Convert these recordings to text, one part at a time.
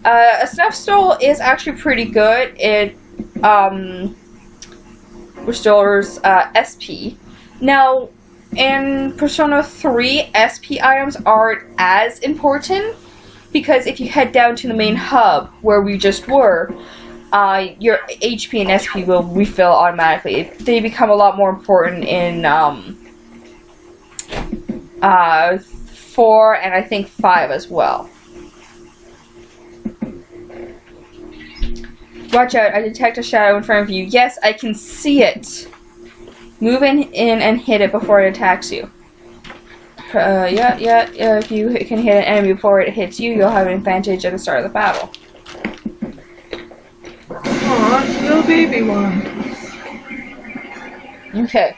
A snuff stole is actually pretty good. It restores SP. Now, in Persona 3, SP items aren't as important because if you head down to the main hub where we just were, your HP and SP will refill automatically. They become a lot more important in 4 and I think 5 as well. Watch out, I detect a shadow in front of you. Yes, I can see it. Move in and hit it before it attacks you. Yeah, if you can hit an enemy before it hits you, you'll have an advantage at the start of the battle. Aw, little baby one. Okay.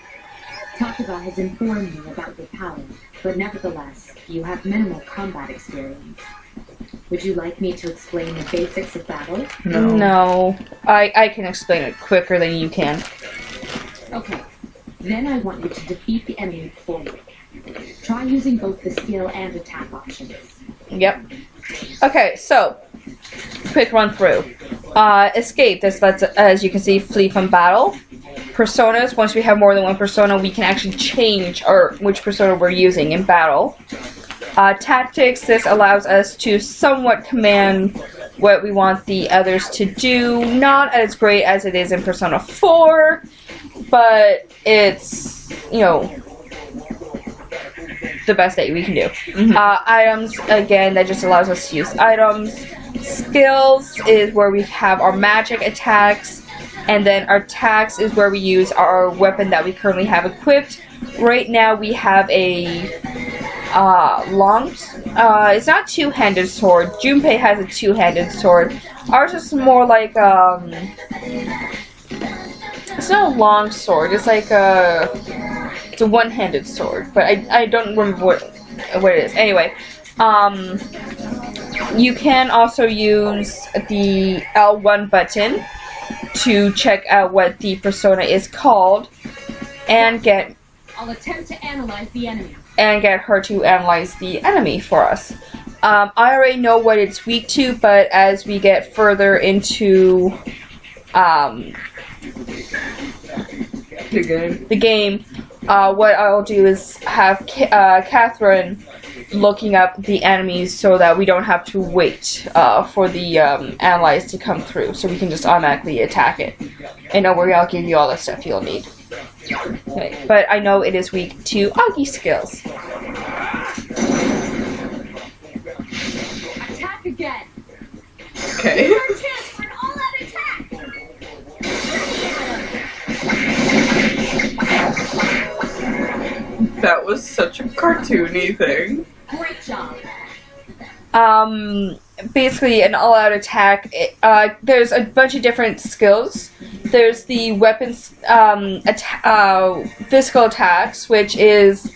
Takaba has informed me about your power, but nevertheless, you have minimal combat experience. Would you like me to explain the basics of battle? No. I can explain it quicker than you can. Okay. Then I want you to defeat the enemy fully. Try using both the skill and attack options. Yep. Okay, so quick run through. Escape. This lets, as you can see, flee from battle. Personas. Once we have more than one persona, we can actually change which persona we're using in battle. Tactics. This allows us to somewhat command what we want the others to do. Not as great as it is in Persona 4, but it's, you know, the best that we can do. Items, again, that just allows us to use items. Skills is where we have our magic attacks, and then our attacks is where we use our weapon that we currently have equipped. Right now we have a it's not two-handed sword. Junpei has a two-handed sword. Ours is more like it's not a long sword. It's like it's a one-handed sword, but I don't remember what it is. Anyway, you can also use the L1 button to check out what the persona is called and get. I'll attempt to analyze the enemy. And get her to analyze the enemy for us. I already know what it's weak to, but as we get further into the game, what I'll do is have Catherine looking up the enemies so that we don't have to wait for the analyze to come through, so we can just automatically attack it. And don't worry, I'll give you all the stuff you'll need. Okay, but I know it is weak to Augie skills. Attack again. Okay. Your chance for an all-out attack. That was such a cartoony thing. Great job. Basically an all-out attack. There's a bunch of different skills. There's the weapons, physical attacks, which is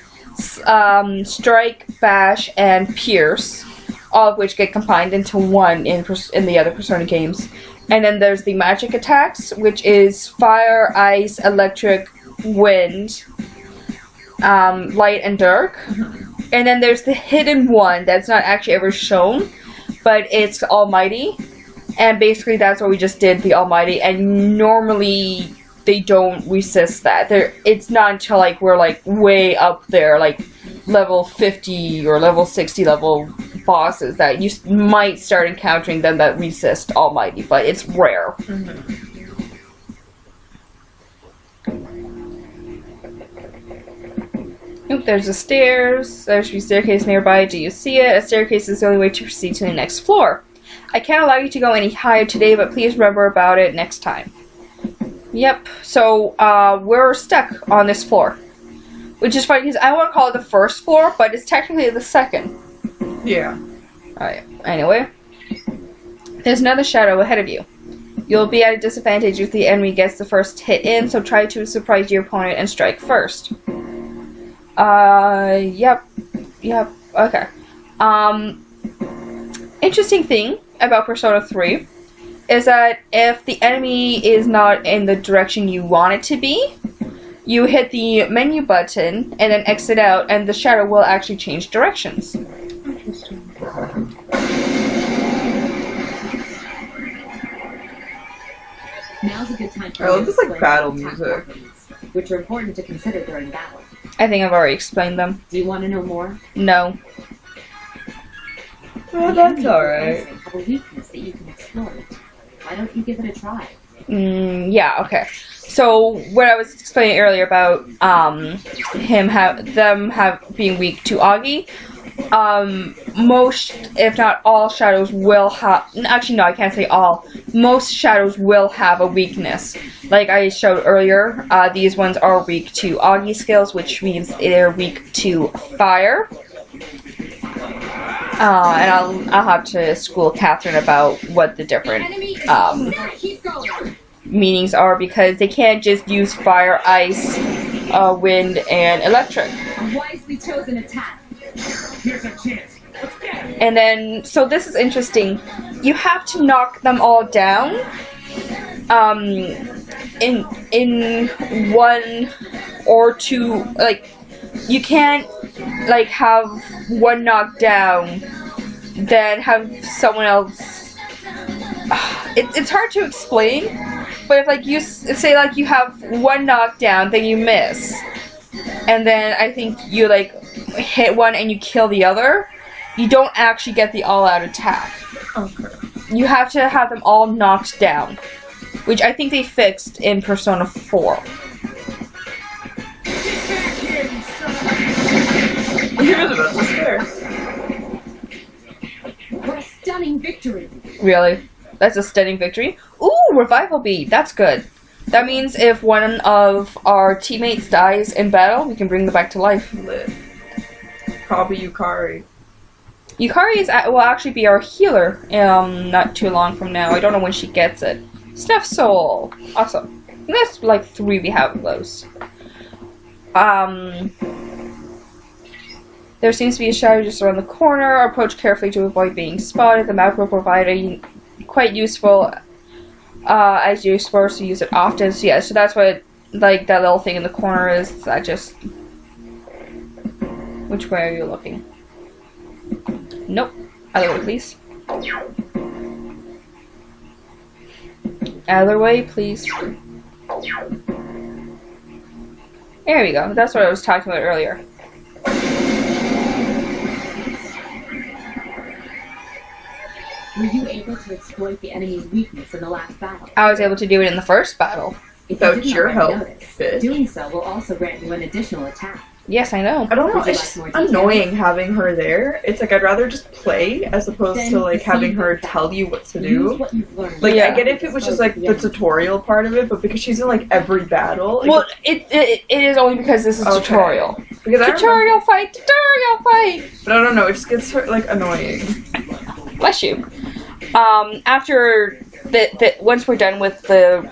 strike, bash, and pierce, all of which get combined into one in the other Persona games. And then there's the magic attacks, which is fire, ice, electric, wind, light, and dark. And then there's the hidden one that's not actually ever shown, but it's Almighty. And basically that's what we just did, the Almighty, and normally they don't resist that. It's not until like we're like way up there, like level 50 or level 60 level bosses, that you might start encountering them that resist Almighty, but it's rare. Oop, there's the stairs. There should be a staircase nearby. Do you see it? A staircase is the only way to proceed to the next floor. I can't allow you to go any higher today, but please remember about it next time. Yep, so we're stuck on this floor. Which is funny because I want to call it the first floor, but it's technically the second. Yeah. Alright, anyway. There's another shadow ahead of you. You'll be at a disadvantage if the enemy gets the first hit in, so try to surprise your opponent and strike first. Yep, okay. Interesting thing about Persona 3 is that if the enemy is not in the direction you want it to be, you hit the menu button and then exit out, and the shadow will actually change directions. Interesting. Now's a good time I love this, like, battle attack music. weapons, which are important to consider during battle. I think I've already explained them. Do you want to know more? No. Oh, The that's enemies alright. have a weakness that you can exploit. Why don't you give it a try? Yeah, okay. So what I was explaining earlier about them being weak to Augie, most, if not all, shadows will have. Actually, no, I can't say all. Most shadows will have a weakness. Like I showed earlier, these ones are weak to Augie skills, which means they're weak to fire. And I'll have to school Catherine about what the different meanings are, because they can't just use fire, ice, wind, and electric. A wisely chosen attack. Here's our chance. Let's get it. And then, so this is interesting. You have to knock them all down. In one or two, like, you can't, like, have one knocked down, then have someone else. It's hard to explain, but if, like, you say, like, you have one knockdown, then you miss, and then I think you, like, hit one and you kill the other, you don't actually get the all-out attack. Okay. You have to have them all knocked down, which I think they fixed in Persona 4. He was about to swear. What a stunning victory! Really? That's a stunning victory. Ooh, revival bead. That's good. That means if one of our teammates dies in battle, we can bring them back to life. Lit. Probably Yukari. Yukari will actually be our healer not too long from now. I don't know when she gets it. Snuff Soul. Awesome. That's like 3 we have of those. There seems to be a shadow just around the corner. Approach carefully to avoid being spotted. The map will provide a quite useful as you explore, so use it often. So yeah, so that's what, like, that little thing in the corner is. That just... Which way are you looking? Nope. Other way, please. Other way, please. There we go. That's what I was talking about earlier. Were you able to exploit the enemy's weakness in the last battle? I was able to do it in the first battle. If Without you didn't your already help, notice, bitch. doing so will also grant you an additional attack. Yes, I know. I don't know, Would you it's like just more details? annoying having her there. It's like I'd rather just play as opposed Then to, like, having her proceed. tell you what to Use do. what you've learned. Like, Yeah. I get if it was just, like, the tutorial part of it, but because she's in, like, every battle... Like, Well, it is only because this is Okay. because tutorial. I remember, Tutorial fight! Tutorial fight! but I don't know, it just gets her, like, annoying. Bless you. After once we're done with the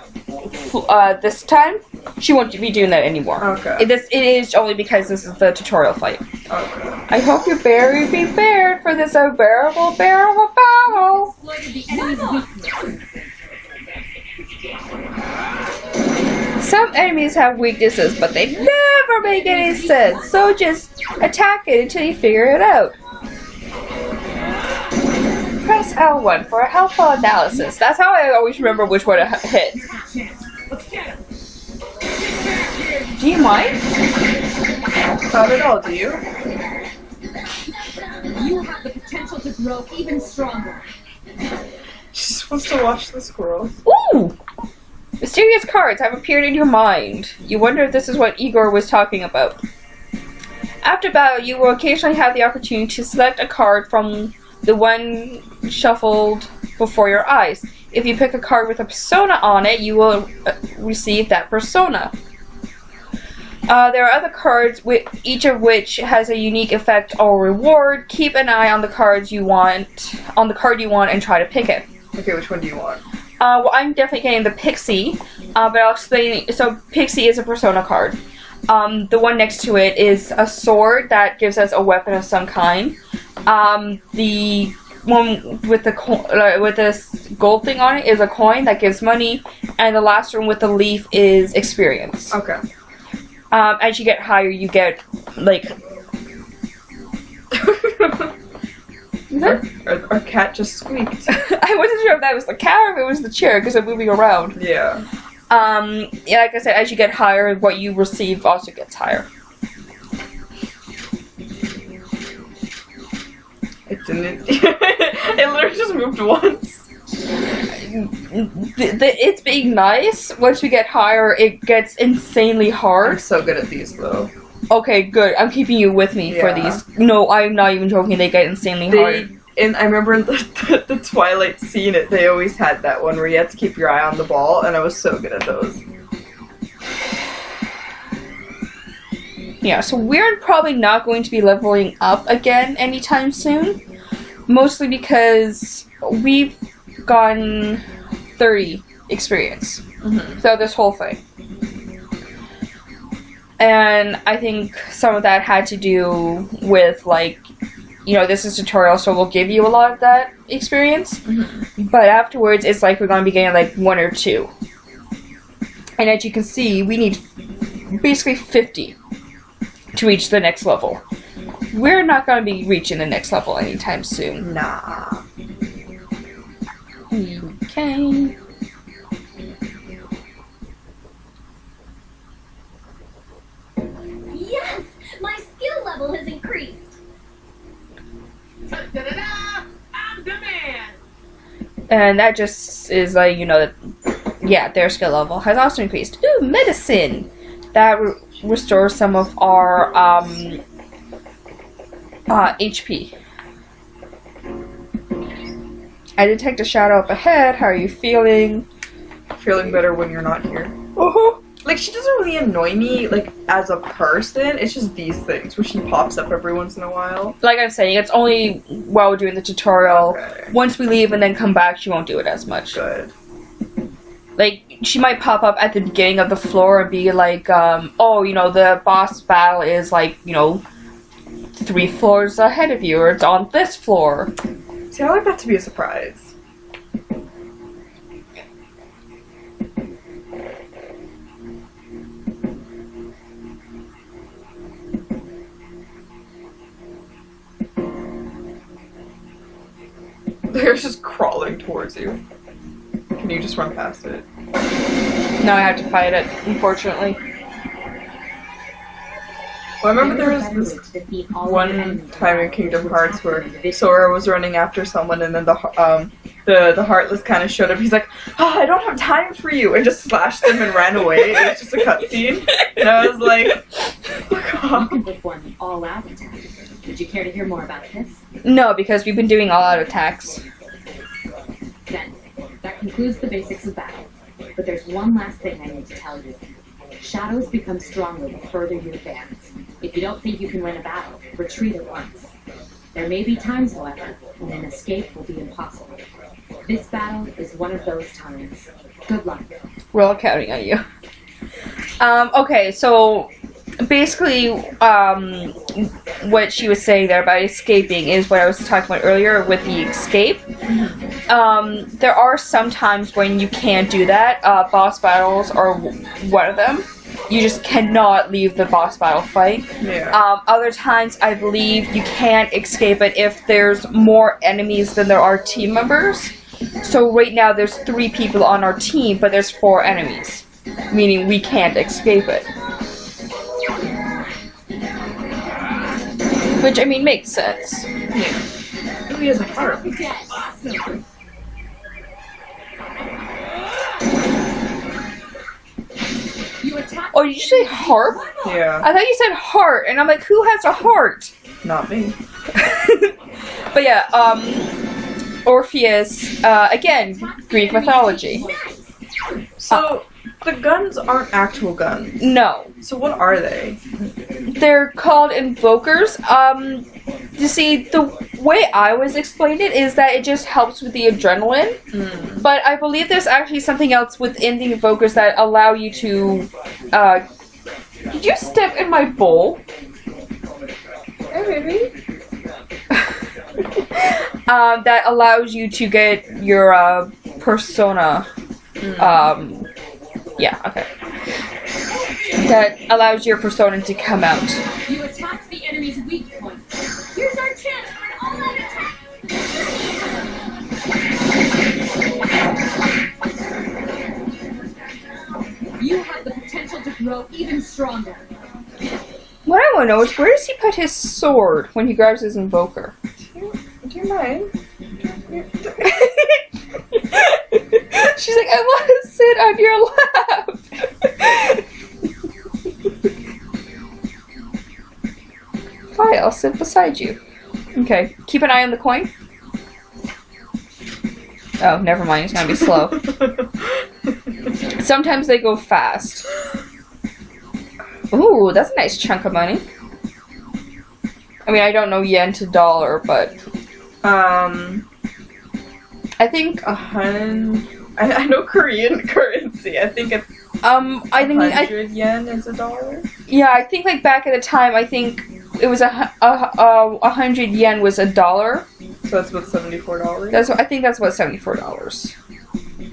this time, she won't be doing that anymore. Okay. It is only because this is the tutorial fight. Okay. I hope you're very prepared for this unbearable battle. Exploited the enemy's weakness. Some enemies have weaknesses, but they never make any sense. So just attack it until you figure it out. Press L1 for a helpful analysis. That's how I always remember which one to hit. Let's get him. Do you mind? Not at all, do you? You have the potential to grow even stronger. She just wants to watch the squirrel. Ooh! Mysterious cards have appeared in your mind. You wonder if this is what Igor was talking about. After battle, you will occasionally have the opportunity to select a card from the one shuffled before your eyes. If you pick a card with a persona on it, you will receive that persona. There are other cards, each of which has a unique effect or reward. Keep an eye on the card you want, and try to pick it. Okay, which one do you want? Well, I'm definitely getting the Pixie, but I'll explain. So, Pixie is a persona card. The one next to it is a sword that gives us a weapon of some kind. The one with with this gold thing on it is a coin that gives money, and the last one with the leaf is experience. Okay. As you get higher, you get, like... Our cat just squeaked. I wasn't sure if that was the cat or if it was the chair, because I'm moving around. Yeah. Yeah, like I said, as you get higher, what you receive also gets higher. It didn't. It literally just moved once. It's being nice. Once we get higher, it gets insanely I'm hard. so good at these though. Okay, good. I'm keeping you with me for Yeah. these. No, I'm not even joking. They get insanely hard. And I remember in the Twilight scene, they always had that one where you had to keep your eye on the ball, and I was so good at those. Yeah, so we're probably not going to be leveling up again anytime soon. Mostly because we've gotten 30 experience throughout this whole thing. And I think some of that had to do with, like, you know, this is tutorial, so we'll give you a lot of that experience. But afterwards, it's like we're going to be getting, like, 1 or 2. And as you can see, we need basically 50 to reach the next level. We're not going to be reaching the next level anytime soon. Nah. Okay. Yes! My skill level has increased. Da-da-da! I'm the man! And that just is like, you know, that, yeah, their skill level has also increased. Ooh, medicine! That restores some of our, HP. I detect a shadow up ahead. How are you feeling? Feeling better when you're not here. Uh-huh. Like, she doesn't really annoy me, like, as a person. It's just these things where she pops up every once in a while. Like I'm saying, it's only while we're doing the tutorial. Okay. Once we leave and then come back, she won't do it as much. Good. Like, she might pop up at the beginning of the floor and be like, oh, you know, the boss battle is, like, you know, 3 floors ahead of you, or it's on this floor. See, I like that to be a surprise. They're just crawling towards you. Can you just run past it? No, I have to fight it, unfortunately. Well, I remember there was this one time in Kingdom Hearts where Sora was running after someone, and then the Heartless kind of showed up. He's like, "Oh, I don't have time for you," and just slashed them and ran away. It was just a cutscene, and I was like, "Fuck You off." can perform an all-out attack. Would you care to hear more about this? No, because we've been doing all-out attacks. Then, that concludes the basics of battle. But there's one last thing I need to tell you. Shadows become stronger the further you advance. If you don't think you can win a battle, retreat at once. There may be times, however, when an escape will be impossible. This battle is one of those times. Good luck. We're all counting on you. Okay, so basically, what she was saying there about escaping is what I was talking about earlier with the escape. There are some times when you can't do that. Boss battles are one of them. You just cannot leave the boss battle fight. Yeah. Other times, I believe you can't escape it if there's more enemies than there are team members. So right now, there's 3 people on our team, but there's 4 enemies. Meaning we can't escape it. Which, I mean, makes sense. Ooh, he has a heart. Oh, did you say harp? Yeah. I thought you said heart, and I'm like, who has a heart? Not me. But yeah, Orpheus, again, Greek mythology. So, the guns aren't actual guns. No. So what are they? They're called invokers. You see, the way I was explained it is that it just helps with the adrenaline. But I believe there's actually something else within the invokers that allow you to, did you step in my bowl? Hey, baby. That allows you to get your, persona, yeah, okay. that allows your persona to come out. You attacked the enemy's weak point. Here's our chance for an all-out attack. You have the potential to grow even stronger. What I want to know is where does he put his sword when he grabs his invoker? Do you mind? She's like, I want to sit on your lap. Fine, I'll sit beside you. Okay, keep an eye on the coin. Oh, never mind, it's gonna be slow. Sometimes they go fast. Ooh, that's a nice chunk of money. I mean, I don't know yen to dollar, but I think I know Korean currency. I think it's I think 100 yen is $1. yeah, I think like back at the time, I think it was 100 yen was $1. So that's about $74. I think that's what $74.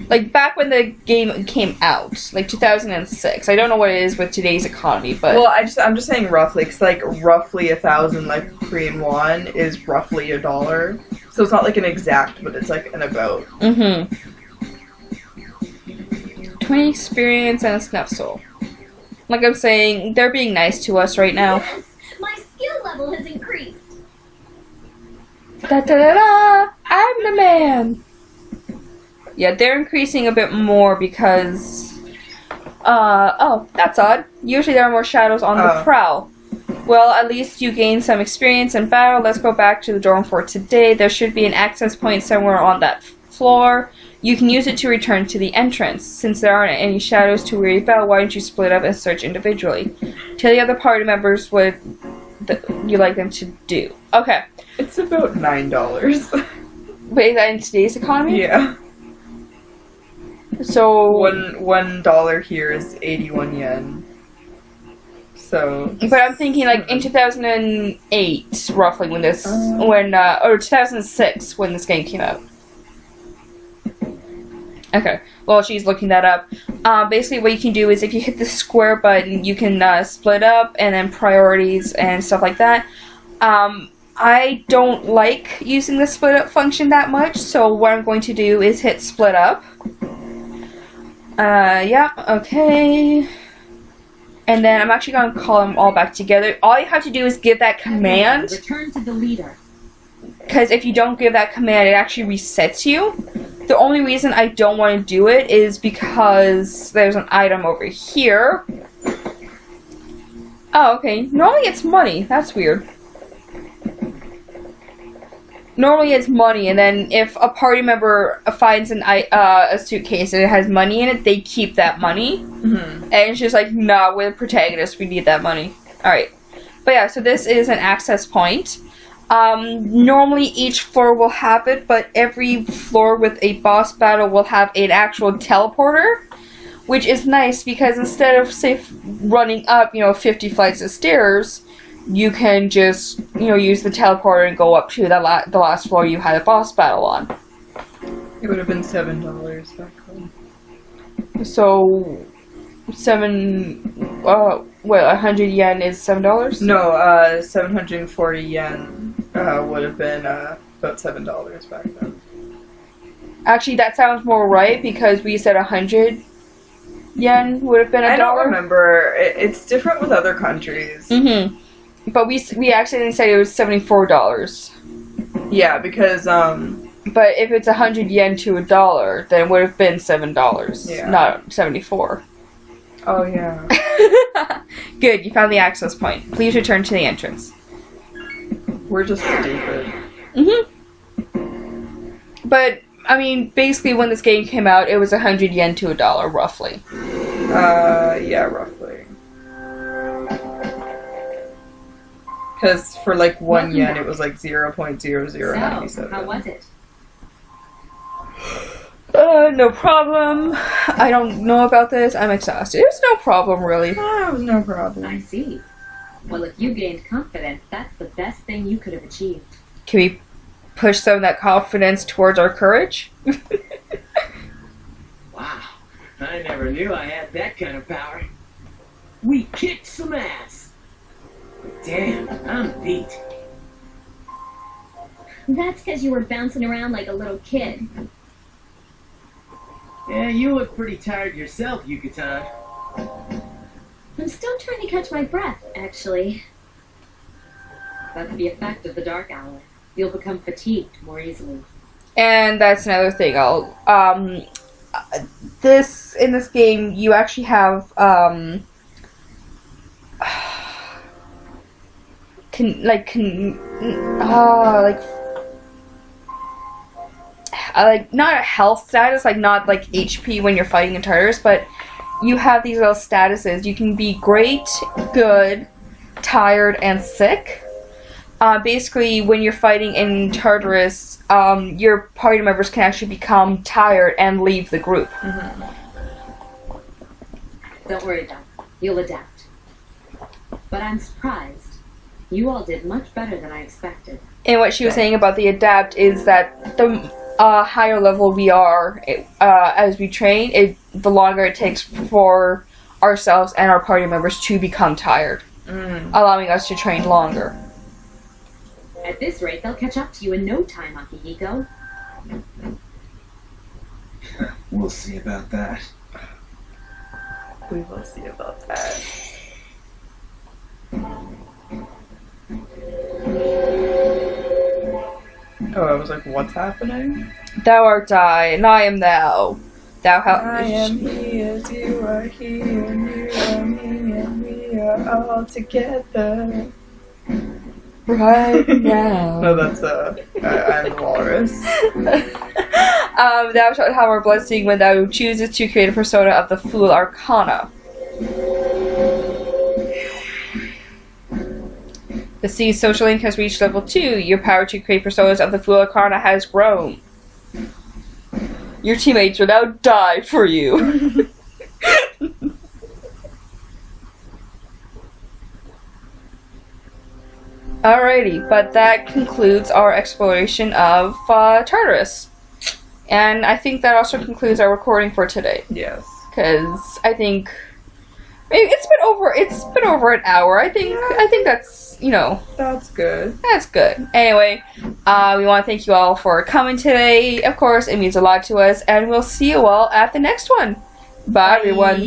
Like back when the game came out, like 2006. I don't know what it is with today's economy, but well, I'm just saying roughly, because like roughly 1,000 like Korean won is roughly $1. So it's not like an exact, but it's like an about. 20 experience and a snuff soul. Like I'm saying, they're being nice to us right now. Yes, my skill level has increased. Da da da da! I'm the man. Yeah, they're increasing a bit more because. Oh, that's odd. Usually there are more shadows on the prowl. Well, at least you gain some experience in battle. Let's go back to the dorm for today. There should be an access point somewhere on that floor. You can use it to return to the entrance. Since there aren't any shadows to worry about, why don't you split up and search individually? Tell the other party members what you like them to do. Okay. It's about $9. Wait, is that in today's economy? Yeah. So $1 here is 81 yen. So. But I'm thinking like in 2008, roughly when this, or 2006 when this game came out. Okay, well, she's looking that up. Basically, what you can do is if you hit the square button, you can split up and then priorities and stuff like that. I don't like using the split up function that much, so what I'm going to do is hit split up. Yeah, okay. And then I'm actually going to call them all back together. All you have to do is give that command. Return to the leader. Because if you don't give that command, it actually resets you. The only reason I don't want to do it is because there's an item over here. Oh, okay. Normally it's money. That's weird. Normally it's money, and then if a party member finds a suitcase and it has money in it, they keep that money. And it's just like, nah, we're the protagonists. We need that money. Alright. But yeah, so this is an access point. Normally each floor will have it, but every floor with a boss battle will have an actual teleporter, which is nice because instead of, say, running up, 50 flights of stairs, you can just, use the teleporter and go up to the last floor you had a boss battle on. It would have been $7 back then. So, 100 yen is $7? No, 740 yen would have been about $7 back then. Actually, that sounds more right because we said 100 yen would have been $1. I don't remember. It's different with other countries. But we accidentally said it was $74. Yeah, because But if it's 100 yen to $1, then it would have been $7, not 74. Oh yeah. Good, you found the access point. Please return to the entrance. We're just stupid. But I mean, basically, when this game came out, it was 100 yen to $1, roughly. Yeah, roughly. Because for like 1 yen, it was like 0.0097. So, how was it? No problem. I don't know about this. I'm exhausted. It's no problem, really. It was no problem. I see. Well, if you gained confidence, that's the best thing you could have achieved. Can we push some of that confidence towards our courage? Wow, I never knew I had that kind of power. We kicked some ass. Damn, I'm beat. That's because you were bouncing around like a little kid. Yeah, you look pretty tired yourself, Yucatan. I'm still trying to catch my breath, actually. That's the effect of the dark hour. You'll become fatigued more easily. And that's another thing. In this game, you actually have not a health status, like not like HP when you're fighting in Tartarus, but you have these little statuses. You can be great, good, tired, and sick. Basically, when you're fighting in Tartarus, your party members can actually become tired and leave the group. Don't worry, though. You'll adapt. But I'm surprised. You all did much better than I expected. And what she was saying about the adapt is that the higher level we are as we train, the longer it takes for ourselves and our party members to become tired, allowing us to train longer. At this rate, they'll catch up to you in no time, Akihiko. We'll see about that. We will see about that. Oh, I was like, what's happening? Thou art I, and I am thou. Thou I am he as you are he, and you are me, and we are all together. right now. No, that's I'm the walrus. Thou shalt have our blessing when thou chooses to create a persona of the Fool Arcana. The C's social link has reached level 2. Your power to create personas of the Fool Arcana has grown. Your teammates will now die for you. Alrighty, but that concludes our exploration of Tartarus. And I think that also concludes our recording for today. Yes. Because I think maybe it's been over an hour. I think that's, That's good. that's good. Anyway, we want to thank you all for coming today. Of course, it means a lot to us, and we'll see you all at the next one. Bye. Everyone.